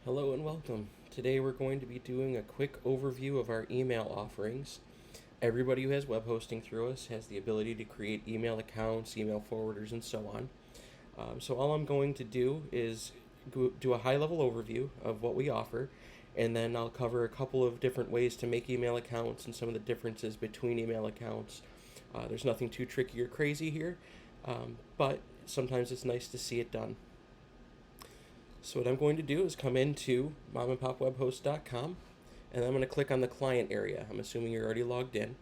Hello and welcome. Today we're going to be doing a quick overview of our email offerings. Everybody who has web hosting through us has the ability to create email accounts, email forwarders, and so on. So all I'm going to do is do a high-level overview of what we offer, and then I'll cover a couple of different ways to make email accounts and some of the differences between email accounts. There's nothing too tricky or crazy here, but sometimes it's nice to see it done. So what I'm going to do is come into momandpopwebhost.com, and I'm going to click on the client area. I'm assuming you're already logged in.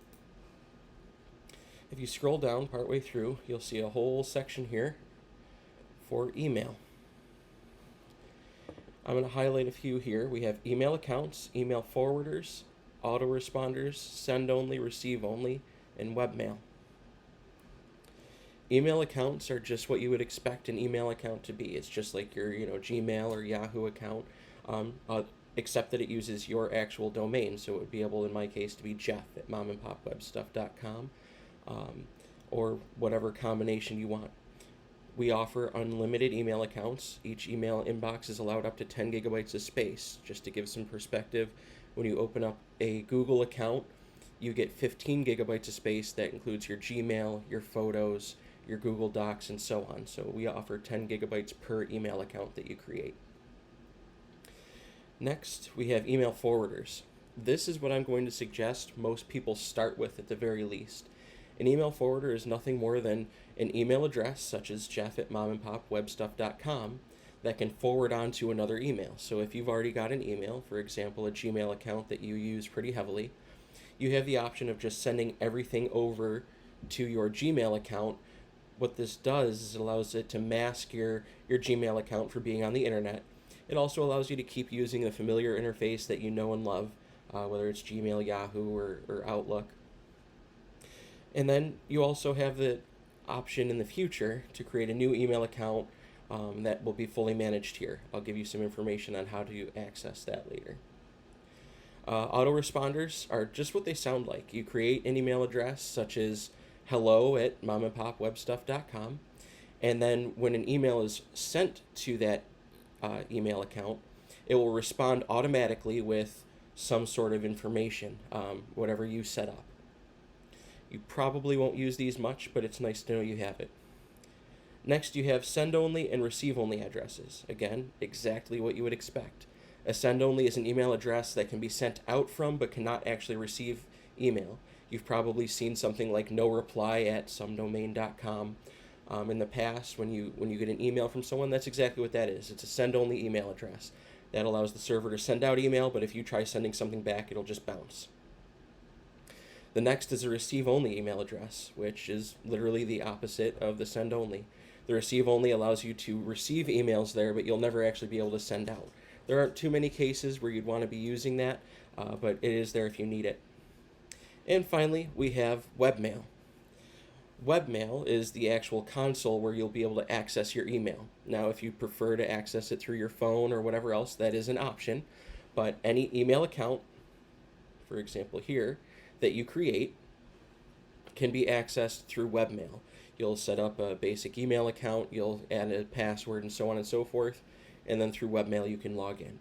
If you scroll down partway through, you'll see a whole section here for email. I'm going to highlight a few here. We have email accounts, email forwarders, autoresponders, send only, receive only, and webmail. Email accounts are just what you would expect an email account to be. It's just like your Gmail or Yahoo account, except that it uses your actual domain. So it would be able, in my case, to be jeff@momandpopwebstuff.com, or whatever combination you want. We offer unlimited email accounts. Each email inbox is allowed up to 10 gigabytes of space. Just to give some perspective, when you open up a Google account, you get 15 gigabytes of space. That includes your Gmail, your photos, your Google Docs, and so on. So we offer 10 gigabytes per email account that you create. Next, we have email forwarders. This is what I'm going to suggest most people start with at the very least. An email forwarder is nothing more than an email address, such as jeff@momandpopwebstuff.com, that can forward on to another email. So if you've already got an email, for example, a Gmail account that you use pretty heavily, you have the option of just sending everything over to your Gmail account. What this does is it allows it to mask your Gmail account for being on the internet. It also allows you to keep using the familiar interface that you know and love, whether it's Gmail, Yahoo, or Outlook. And then you also have the option in the future to create a new email account that will be fully managed here. I'll give you some information on how to access that later. Autoresponders are just what they sound like. You create an email address such as hello@momandpopwebstuff.com, and then when an email is sent to that email account, it will respond automatically with some sort of information, whatever you set up. You probably won't use these much, but it's nice to know you have it. Next, you have send only and receive only addresses. Again, exactly what you would expect. A send only is an email address that can be sent out from but cannot actually receive email. You've probably seen something like no reply at somedomain.com in the past. When you get an email from someone, that's exactly what that is. It's a send only email address. That allows the server to send out email, but if you try sending something back, it'll just bounce. The next is a receive only email address, which is literally the opposite of the send only. The receive only allows you to receive emails there, but you'll never actually be able to send out. There aren't too many cases where you'd want to be using that, but it is there if you need it. And finally, we have webmail. Webmail is the actual console where you'll be able to access your email. Now, if you prefer to access it through your phone or whatever else, that is an option. But any email account, for example here, that you create can be accessed through webmail. You'll set up a basic email account, you'll add a password and so on and so forth, and then through webmail you can log in.